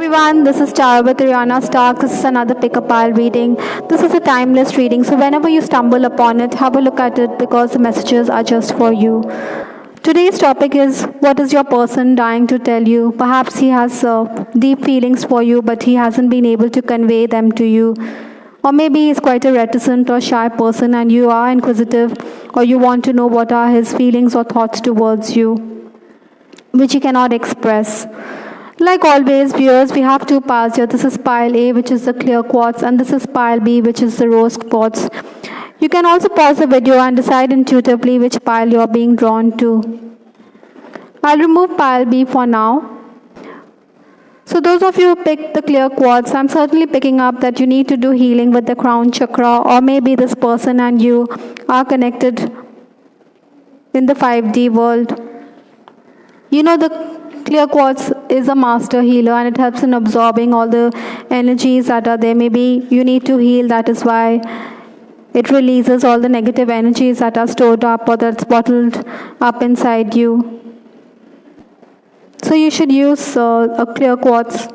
Everyone, this is Tara with Rihanna Stark. This is another pick-up pile reading. This is a timeless reading, so whenever you stumble upon it, have a look at it because the messages are just for you. Today's topic is, what is your person dying to tell you? Perhaps he has deep feelings for you, but he hasn't been able to convey them to you. Or maybe he's quite a reticent or shy person and you are inquisitive, or you want to know what are his feelings or thoughts towards you, which he cannot express. Like always, viewers, we have two piles here. This is pile A, which is the clear quartz, and this is pile B, which is the rose quartz. You can also pause the video and decide intuitively which pile you are being drawn to. I'll remove pile B for now. So those of you who picked the clear quartz, I'm certainly picking up that you need to do healing with the crown chakra, or maybe this person and you are connected in the 5D world. You know, the clear quartz is a master healer and it helps in absorbing all the energies that are there. Maybe you need to heal, that is why it releases all the negative energies that are stored up or that's bottled up inside you. So you should use a clear quartz.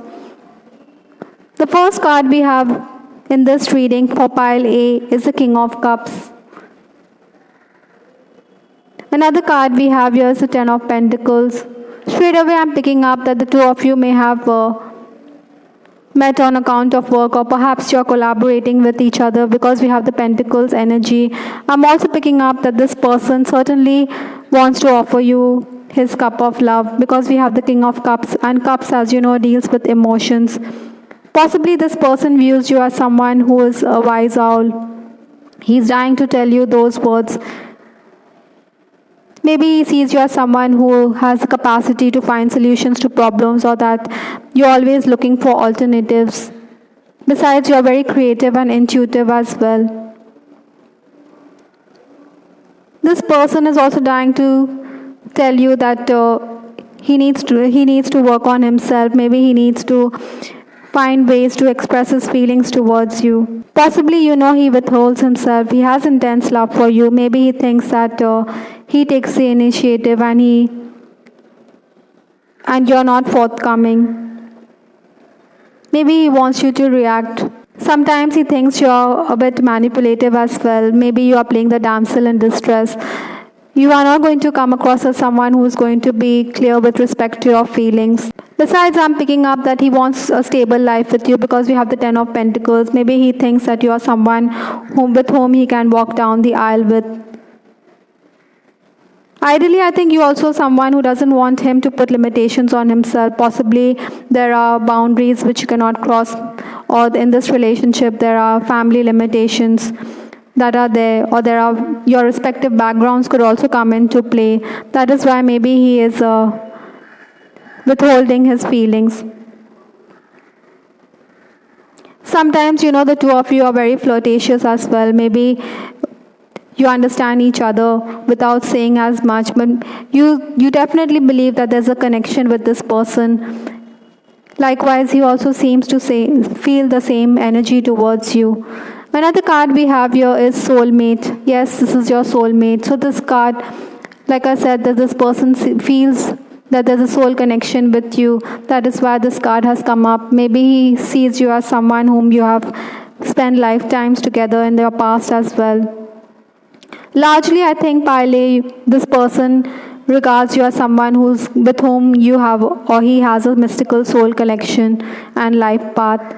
The first card we have in this reading for pile A is the King of Cups. Another card we have here is the Ten of Pentacles. Straight away I'm picking up that the two of you may have met on account of work, or perhaps you're collaborating with each other because we have the Pentacles energy. I'm also picking up that this person certainly wants to offer you his cup of love because we have the King of Cups, and Cups, as you know, deals with emotions. Possibly this person views you as someone who is a wise owl. He's dying to tell you those words. Maybe he sees you as someone who has the capacity to find solutions to problems, or that you're always looking for alternatives. Besides, you're very creative and intuitive as well. This person is also dying to tell you that he needs to work on himself. Maybe he needs to find ways to express his feelings towards you. Possibly, you know, he withholds himself. He has intense love for you. Maybe he thinks that he takes the initiative and you're not forthcoming. Maybe he wants you to react. Sometimes he thinks you're a bit manipulative as well. Maybe you are playing the damsel in distress. You are not going to come across as someone who is going to be clear with respect to your feelings. Besides, I'm picking up that he wants a stable life with you because we have the Ten of Pentacles. Maybe he thinks that you are someone with whom he can walk down the aisle with. Ideally, I think you also someone who doesn't want him to put limitations on himself. Possibly there are boundaries which you cannot cross, or in this relationship there are family limitations that are there, or there are your respective backgrounds could also come into play. That is why maybe he is withholding his feelings. Sometimes, you know, the two of you are very flirtatious as well. Maybe you understand each other without saying as much, but you definitely believe that there's a connection with this person. Likewise, he also seems to feel the same energy towards you. Another card we have here is soulmate. Yes, this is your soulmate. So this card, like I said, that this person feels that there's a soul connection with you. That is why this card has come up. Maybe he sees you as someone whom you have spent lifetimes together in your past as well. Largely, I think, Pile, this person regards you as someone with whom you have, or he has, a mystical soul connection and life path.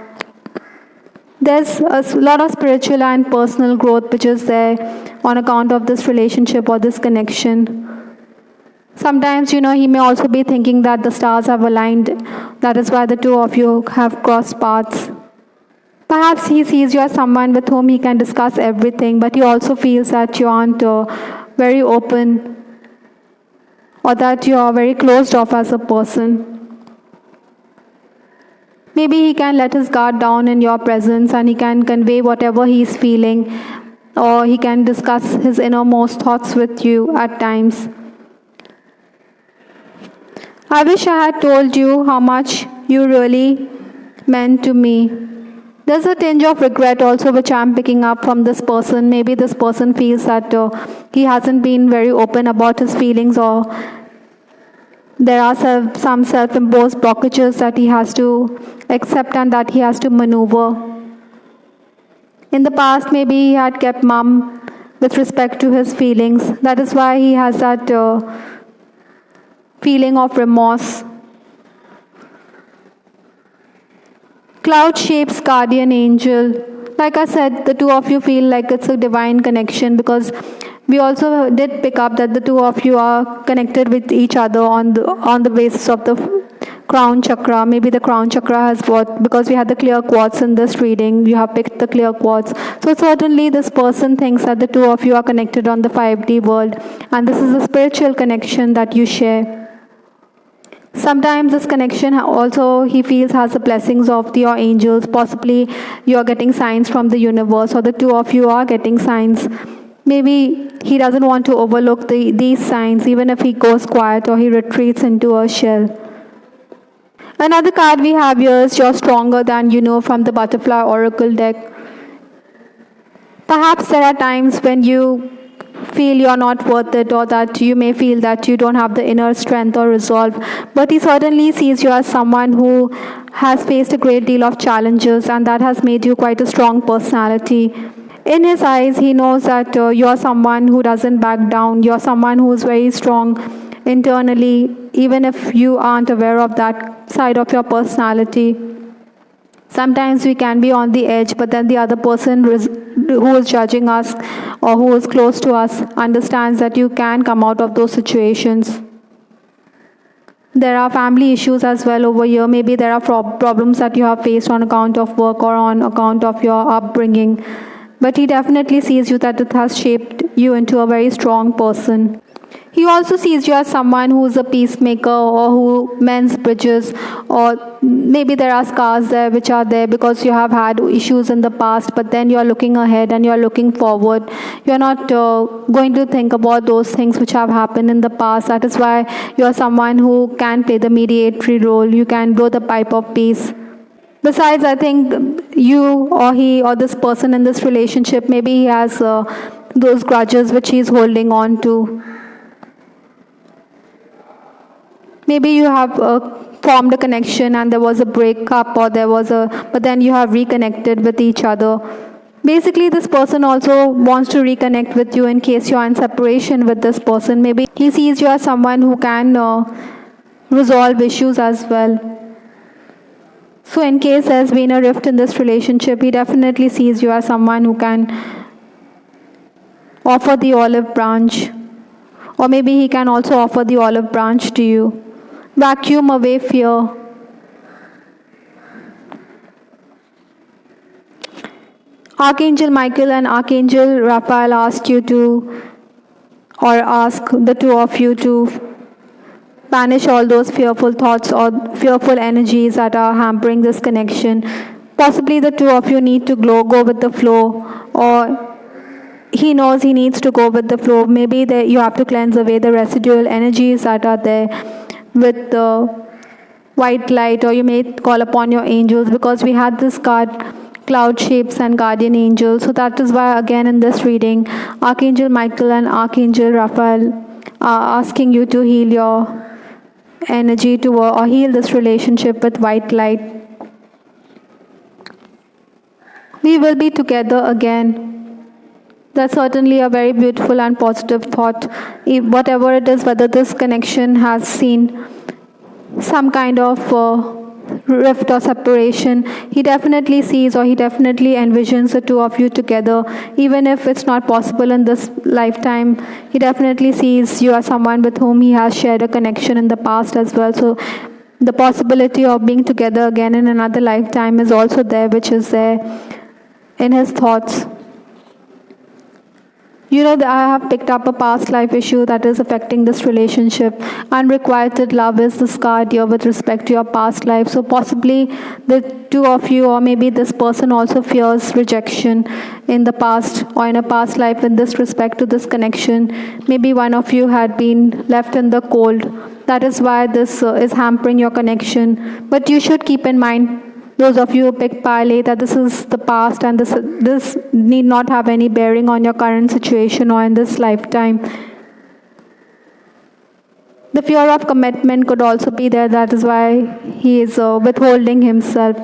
There's a lot of spiritual and personal growth which is there on account of this relationship or this connection. Sometimes, you know, he may also be thinking that the stars have aligned. That is why the two of you have crossed paths. Perhaps he sees you as someone with whom he can discuss everything, but he also feels that you aren't very open, or that you are very closed off as a person. Maybe he can let his guard down in your presence and he can convey whatever he is feeling, or he can discuss his innermost thoughts with you at times. I wish I had told you how much you really meant to me. There's a tinge of regret also which I'm picking up from this person. Maybe this person feels that he hasn't been very open about his feelings, or There are some self-imposed blockages that he has to accept and that he has to maneuver. In the past, maybe he had kept mum with respect to his feelings. That is why he has that feeling of remorse. Cloud shapes guardian angel. Like I said, the two of you feel like it's a divine connection, because we also did pick up that the two of you are connected with each other on the basis of the crown chakra. Maybe the crown chakra has what, because we had the clear quartz in this reading, you have picked the clear quartz. So certainly this person thinks that the two of you are connected on the 5D world, and this is a spiritual connection that you share. Sometimes this connection also, he feels, has the blessings of your angels. Possibly you are getting signs from the universe, or the two of you are getting signs. Maybe he doesn't want to overlook these signs, even if he goes quiet or he retreats into a shell. Another card we have here is You're Stronger Than You Know from the Butterfly Oracle deck. Perhaps there are times when you feel you're not worth it, or that you may feel that you don't have the inner strength or resolve, but he certainly sees you as someone who has faced a great deal of challenges, and that has made you quite a strong personality. In his eyes, he knows that you're someone who doesn't back down. You're someone who's very strong internally, even if you aren't aware of that side of your personality. Sometimes we can be on the edge, but then the other person who is judging us or who is close to us understands that you can come out of those situations. There are family issues as well over here. Maybe there are problems that you have faced on account of work or on account of your upbringing. But he definitely sees you that it has shaped you into a very strong person. He also sees you as someone who is a peacemaker, or who mends bridges, or maybe there are scars there which are there because you have had issues in the past, but then you are looking ahead and you are looking forward. You are not going to think about those things which have happened in the past. That is why you are someone who can play the mediatory role. You can blow the pipe of peace. Besides, I think you or he or this person in this relationship, maybe he has those grudges which he is holding on to. Maybe you have formed a connection and there was a breakup, or but then you have reconnected with each other. Basically, this person also wants to reconnect with you in case you are in separation with this person. Maybe he sees you as someone who can resolve issues as well. So in case there's been a rift in this relationship, he definitely sees you as someone who can offer the olive branch. Or maybe he can also offer the olive branch to you. Vacuum away fear. Archangel Michael and Archangel Raphael ask the two of you to banish all those fearful thoughts or fearful energies that are hampering this connection. Possibly the two of you need to go with the flow, or he knows he needs to go with the flow. Maybe you have to cleanse away the residual energies that are there with the white light, or you may call upon your angels, because we had this card, cloud shapes and guardian angels. So that is why, again, in this reading, Archangel Michael and Archangel Raphael are asking you to heal your energy or heal this relationship with white light. We will be together again. That's certainly a very beautiful and positive thought. Whatever it is, whether this connection has seen some kind of rift or separation, he definitely sees, or he definitely envisions the two of you together. Even if it's not possible in this lifetime, he definitely sees you as someone with whom he has shared a connection in the past as well. So the possibility of being together again in another lifetime is also there, which is there in his thoughts. You know, I have picked up a past life issue that is affecting this relationship. Unrequited love is this card here with respect to your past life. So possibly the two of you, or maybe this person, also fears rejection in the past or in a past life in this respect to this connection. Maybe one of you had been left in the cold. That is why this is hampering your connection. But you should keep in mind, those of you who picked Pale, that this is the past, and this need not have any bearing on your current situation or in this lifetime. The fear of commitment could also be there. That is why he is withholding himself.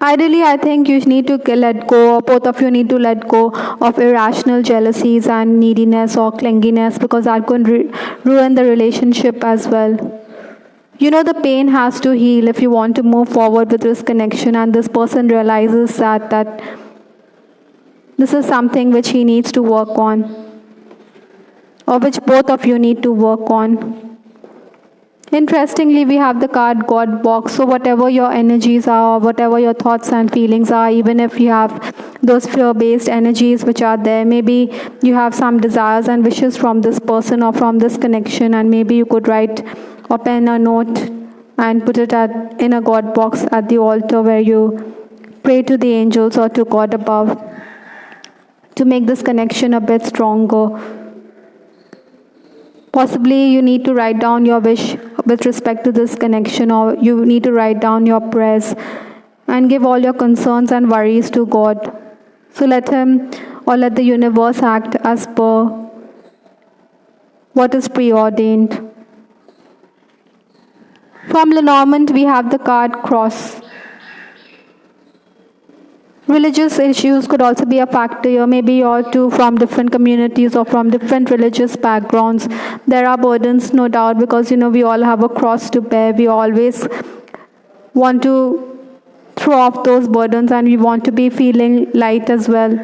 Ideally, I think you need to let go, or both of you need to let go of irrational jealousies and neediness or clinginess, because that could ruin the relationship as well. You know, the pain has to heal if you want to move forward with this connection, and this person realizes that this is something which he needs to work on, or which both of you need to work on. Interestingly, we have the card God box. So whatever your energies are, whatever your thoughts and feelings are, even if you have those fear-based energies which are there, maybe you have some desires and wishes from this person or from this connection, and maybe you could write or pen a note and put it in a God box at the altar, where you pray to the angels or to God above to make this connection a bit stronger. Possibly you need to write down your wish with respect to this connection, or you need to write down your prayers and give all your concerns and worries to God. So let Him or let the universe act as per what is preordained. From Lenormand, we have the card Cross. Religious issues could also be a factor here. Maybe you're two from different communities or from different religious backgrounds. There are burdens, no doubt, because we all have a cross to bear. We always want to throw off those burdens, and we want to be feeling light as well.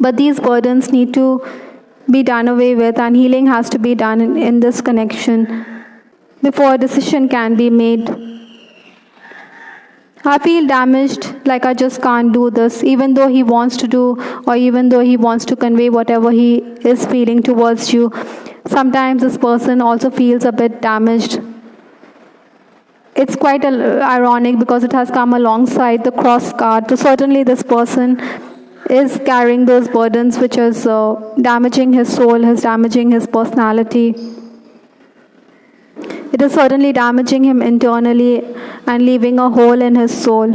But these burdens need to be done away with, and healing has to be done in this connection before a decision can be made. I feel damaged, like I just can't do this, even though he wants to do, or even though he wants to convey whatever he is feeling towards you. Sometimes this person also feels a bit damaged. It's quite ironic because it has come alongside the cross card. So certainly this person is carrying those burdens which is damaging his soul, is damaging his personality. It is certainly damaging him internally and leaving a hole in his soul.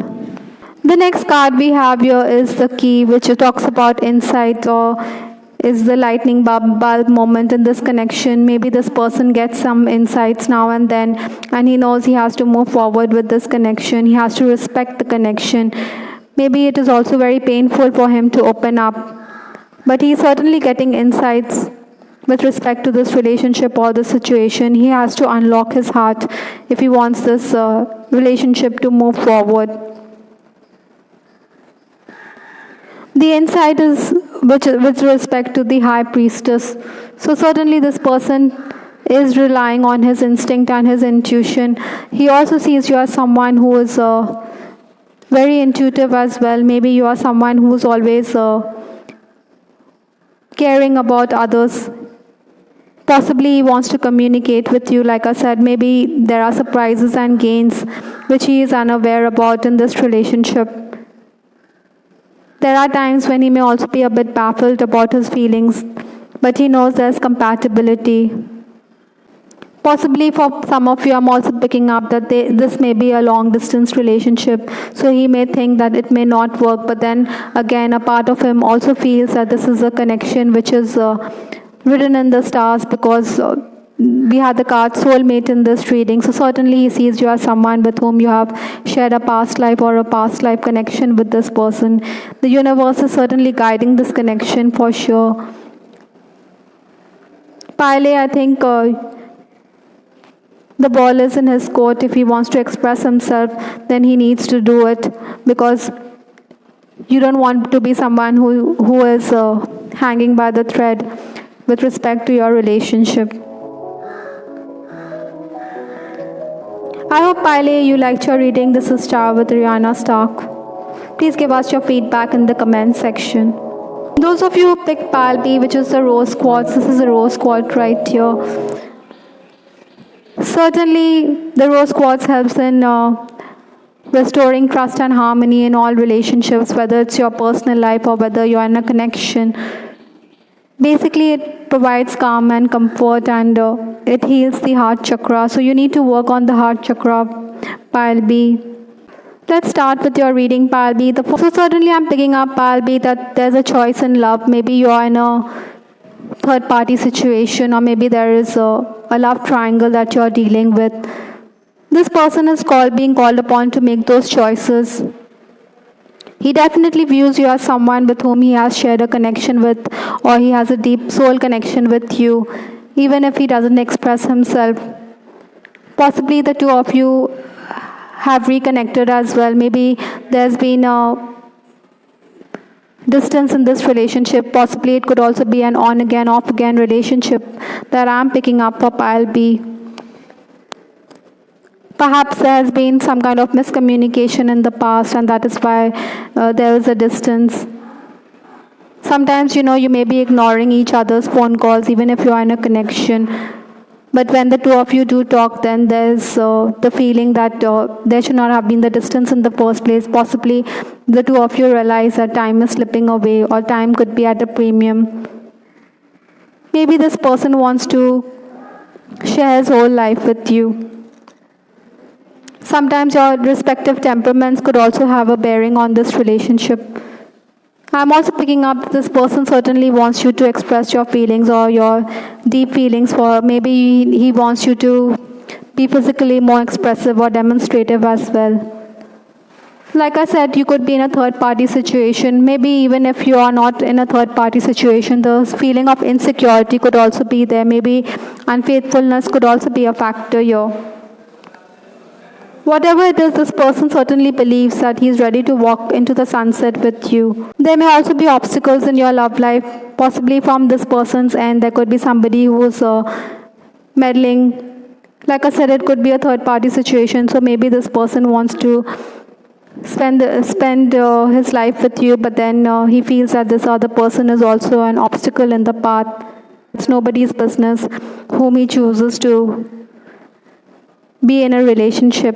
The next card we have here is the key, which talks about insight, or is the lightning bulb moment in this connection. Maybe this person gets some insights now and then, and he knows he has to move forward with this connection. He has to respect the connection. Maybe it is also very painful for him to open up, but he is certainly getting insights with respect to this relationship or the situation. He has to unlock his heart if he wants this relationship to move forward. The insight is with respect to the high priestess. So certainly this person is relying on his instinct and his intuition. He also sees you as someone who is very intuitive as well. Maybe you are someone who is always caring about others. Possibly he wants to communicate with you. Like I said, maybe there are surprises and gains which he is unaware about in this relationship. There are times when he may also be a bit baffled about his feelings, but he knows there's compatibility. Possibly for some of you, I'm also picking up that this may be a long-distance relationship, so he may think that it may not work, but then again, a part of him also feels that this is a connection which is written in the stars, because we had the card soulmate in this reading. So certainly he sees you as someone with whom you have shared a past life or a past life connection with this person. The universe is certainly guiding this connection for sure. Pile, I think the ball is in his court. If he wants to express himself, then he needs to do it, because you don't want to be someone who is hanging by the thread with respect to your relationship. I hope, Pile, you liked your reading. This is Star with Rihanna Stark. Please give us your feedback in the comment section. Those of you who picked Pile B, which is the rose quartz, this is a rose quartz right here. Certainly, the rose quartz helps in restoring trust and harmony in all relationships, whether it's your personal life or whether you're in a connection. Basically, it provides calm and comfort, and it heals the heart chakra. So you need to work on the heart chakra, Pile B. Let's start with your reading, Pile B. So certainly I'm picking up, Pile B, that there's a choice in love. Maybe you are in a third party situation, or maybe there is a love triangle that you're dealing with. This person is being called upon to make those choices. He definitely views you as someone with whom he has shared a connection with, or he has a deep soul connection with you, even if he doesn't express himself. Possibly the two of you have reconnected as well. Maybe there's been a distance in this relationship. Possibly it could also be an on again, off again relationship that I'm picking up for pile B. Perhaps there has been some kind of miscommunication in the past, and that is why there is a distance. Sometimes, you may be ignoring each other's phone calls even if you are in a connection. But when the two of you do talk, then there's the feeling that there should not have been the distance in the first place. Possibly the two of you realize that time is slipping away, or time could be at a premium. Maybe this person wants to share his whole life with you. Sometimes your respective temperaments could also have a bearing on this relationship. I'm also picking up this person certainly wants you to express your feelings or your deep feelings for, maybe he wants you to be physically more expressive or demonstrative as well. Like I said, you could be in a third party situation. Maybe even if you are not in a third party situation, the feeling of insecurity could also be there. Maybe unfaithfulness could also be a factor here. Whatever it is, this person certainly believes that he is ready to walk into the sunset with you. There may also be obstacles in your love life, possibly from this person's end. There could be somebody who is meddling. Like I said, it could be a third-party situation, so maybe this person wants to spend his life with you, but then he feels that this other person is also an obstacle in the path. It's nobody's business whom he chooses to be in a relationship.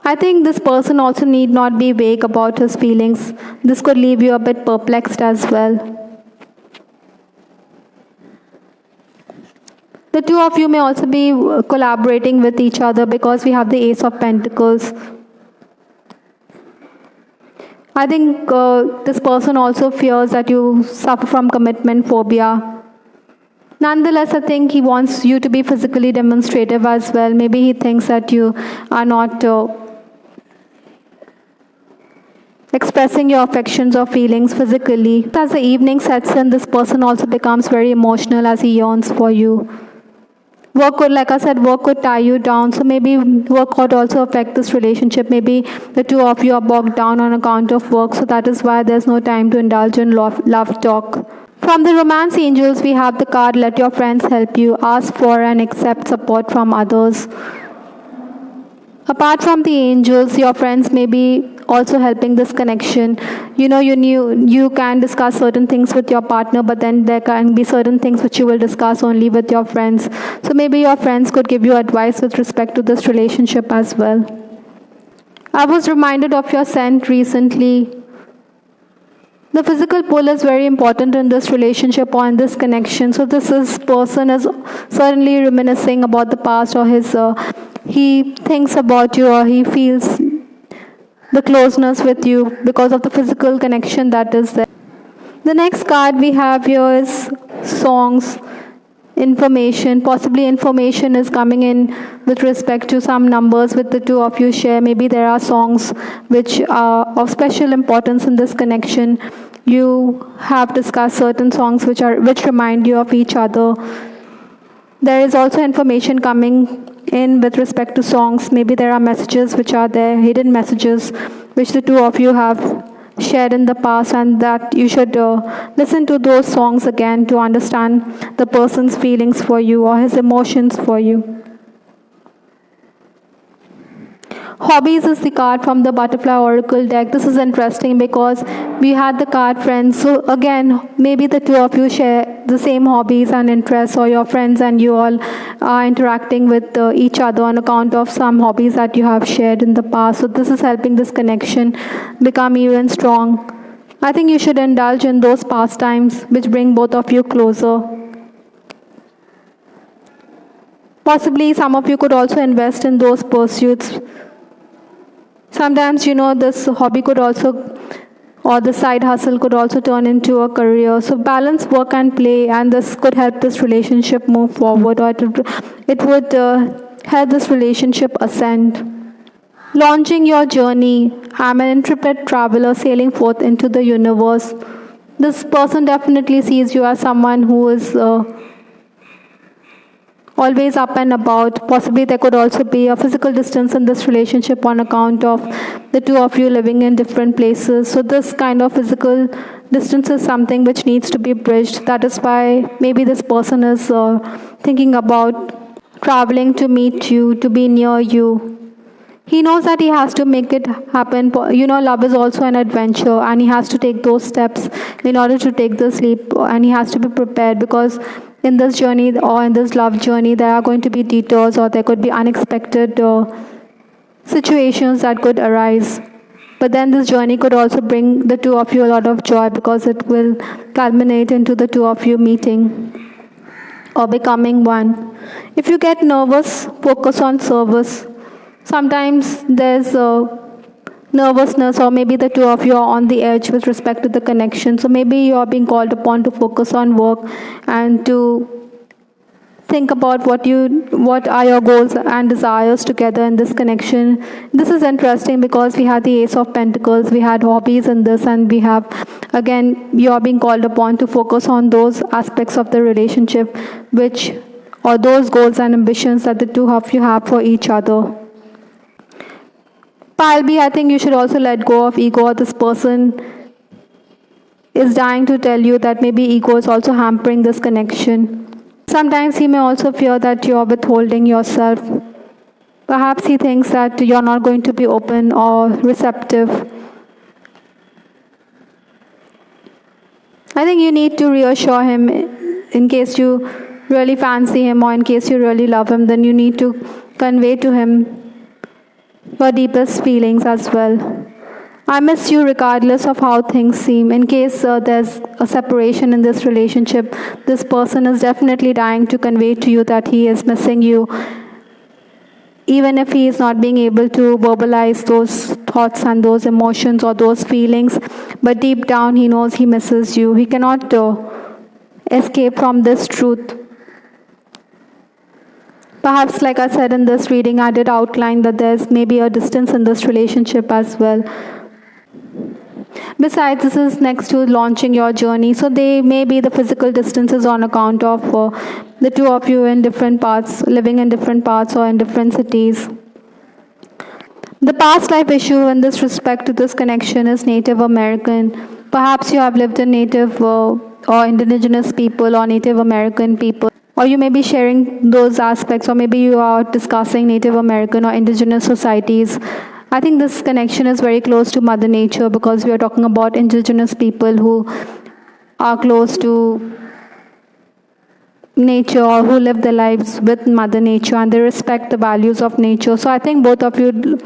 I think this person also need not be vague about his feelings. This could leave you a bit perplexed as well. The two of you may also be collaborating with each other because we have the Ace of Pentacles. I think this person also fears that you suffer from commitment phobia. Nonetheless, I think he wants you to be physically demonstrative as well. Maybe he thinks that you are not expressing your affections or feelings physically. As the evening sets in, this person also becomes very emotional as he yearns for you. Work could tie you down. So maybe work could also affect this relationship. Maybe the two of you are bogged down on account of work. So that is why there's no time to indulge in love talk. From the romance angels, we have the card, let your friends help you. Ask for and accept support from others. Apart from the angels, your friends may be also helping this connection. You can discuss certain things with your partner, but then there can be certain things which you will discuss only with your friends. So maybe your friends could give you advice with respect to this relationship as well. I was reminded of your scent recently. The physical pull is very important in this relationship or in this connection. So this person is certainly reminiscing about the past, or he thinks about you, or he feels the closeness with you because of the physical connection that is there. The next card we have here is songs, information. Possibly information is coming in with respect to some numbers with the two of you share. Maybe there are songs which are of special importance in this connection. You have discussed certain songs which remind you of each other. There is also information coming in with respect to songs. Maybe there are messages which are there, hidden messages which the two of you have shared in the past, and that you should listen to those songs again to understand the person's feelings for you or his emotions for you. Hobbies is the card from the Butterfly Oracle deck. This is interesting because we had the card friends. So again, maybe the two of you share the same hobbies and interests, or your friends and you all are interacting with each other on account of some hobbies that you have shared in the past. So this is helping this connection become even strong. I think you should indulge in those pastimes which bring both of you closer. Possibly some of you could also invest in those pursuits. Sometimes, this hobby could also or the side hustle could also turn into a career. So balance work and play, and this could help this relationship move forward, or it would help this relationship ascend. Launching your journey. I'm an intrepid traveler sailing forth into the universe. This person definitely sees you as someone who is always up and about. Possibly there could also be a physical distance in this relationship on account of the two of you living in different places. So this kind of physical distance is something which needs to be bridged. That is why maybe this person is thinking about traveling to meet you, to be near you. He knows that he has to make it happen. Love is also an adventure, and he has to take those steps in order to take this leap, and he has to be prepared, because in this journey or in this love journey, there are going to be detours, or there could be unexpected situations that could arise. But then this journey could also bring the two of you a lot of joy, because it will culminate into the two of you meeting or becoming one. If you get nervous, focus on service. Sometimes there's nervousness, or maybe the two of you are on the edge with respect to the connection. So maybe you are being called upon to focus on work and to think about what are your goals and desires together in this connection. This is interesting because we had the Ace of Pentacles, we had hobbies in this, and we have, again, you are being called upon to focus on those aspects of the relationship or those goals and ambitions that the two of you have for each other. Pile B, I think you should also let go of ego. This person is dying to tell you that maybe ego is also hampering this connection. Sometimes he may also fear that you are withholding yourself. Perhaps he thinks that you are not going to be open or receptive. I think you need to reassure him in case you really fancy him, or in case you really love him, then you need to convey to him your deepest feelings as well. I miss you regardless of how things seem. In case there's a separation in this relationship, this person is definitely dying to convey to you that he is missing you, even if he is not being able to verbalize those thoughts and those emotions or those feelings. But deep down, he knows he misses you. He cannot escape from this truth. Perhaps, like I said in this reading, I did outline that there's maybe a distance in this relationship as well. Besides, this is next to launching your journey. So they may be the physical distances on account of the two of you in different parts, living in different parts or in different cities. The past life issue in this respect to this connection is Native American. Perhaps you have lived in Native or indigenous people or Native American people, or you may be sharing those aspects, or maybe you are discussing Native American or indigenous societies. I think this connection is very close to Mother Nature, because we are talking about indigenous people who are close to nature, or who live their lives with Mother Nature, and they respect the values of nature. So I think both of you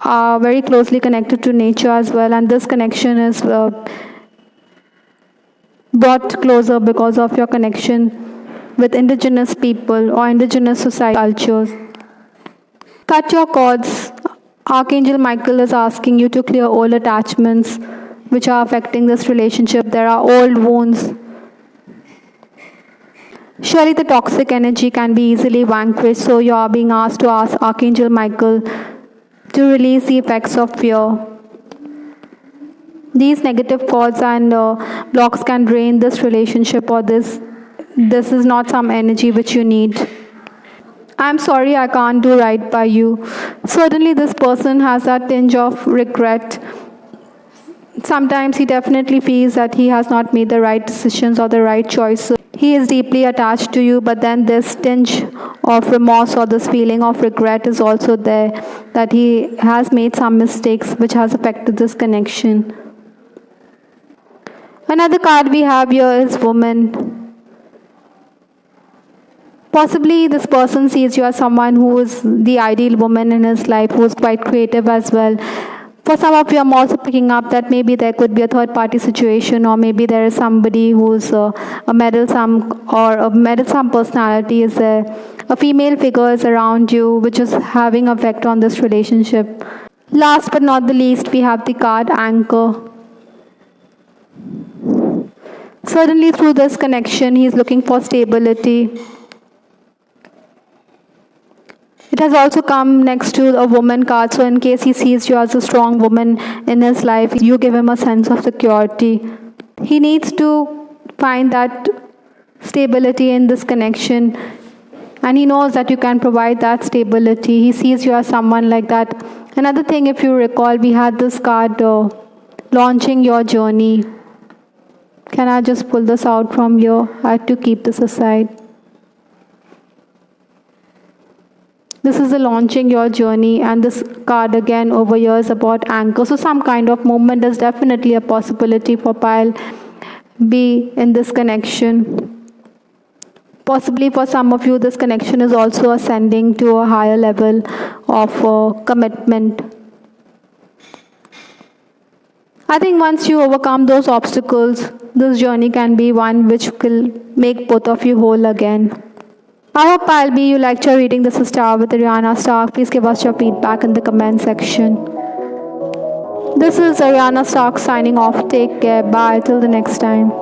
are very closely connected to nature as well, and this connection is brought closer because of your connection with indigenous people or indigenous society cultures. Cut your cords. Archangel Michael is asking you to clear old attachments which are affecting this relationship. There are old wounds. Surely the toxic energy can be easily vanquished, so you are being asked to ask Archangel Michael to release the effects of fear. These negative thoughts and blocks can drain this relationship, or this is not some energy which you need. I'm sorry I can't do right by you. Certainly this person has that tinge of regret. Sometimes he definitely feels that he has not made the right decisions or the right choices. He is deeply attached to you, but then this tinge of remorse or this feeling of regret is also there, that he has made some mistakes which has affected this connection. Another card we have here is Woman. Possibly this person sees you as someone who is the ideal woman in his life, who is quite creative as well. For some of you, I'm also picking up that maybe there could be a third-party situation, or maybe there is somebody who's a meddlesome personality is there. A female figure is around you, which is having effect on this relationship. Last but not the least, we have the card Anchor. Certainly, through this connection, he is looking for stability. It has also come next to a woman card, so in case he sees you as a strong woman in his life, you give him a sense of security. He needs to find that stability in this connection, and he knows that you can provide that stability. He sees you as someone like that. Another thing, if you recall, we had this card launching your journey. Can I just pull this out from here? I had to keep this aside. This is the launching your journey, and this card again over here is about anchor. So some kind of movement is definitely a possibility for Pile B in this connection. Possibly for some of you, this connection is also ascending to a higher level of commitment. I think once you overcome those obstacles, this journey can be one which will make both of you whole again. I hope Pile B, you liked your reading. This is Star with Ariana Stark. Please give us your feedback in the comment section. This is Ariana Stark signing off. Take care. Bye. Till the next time.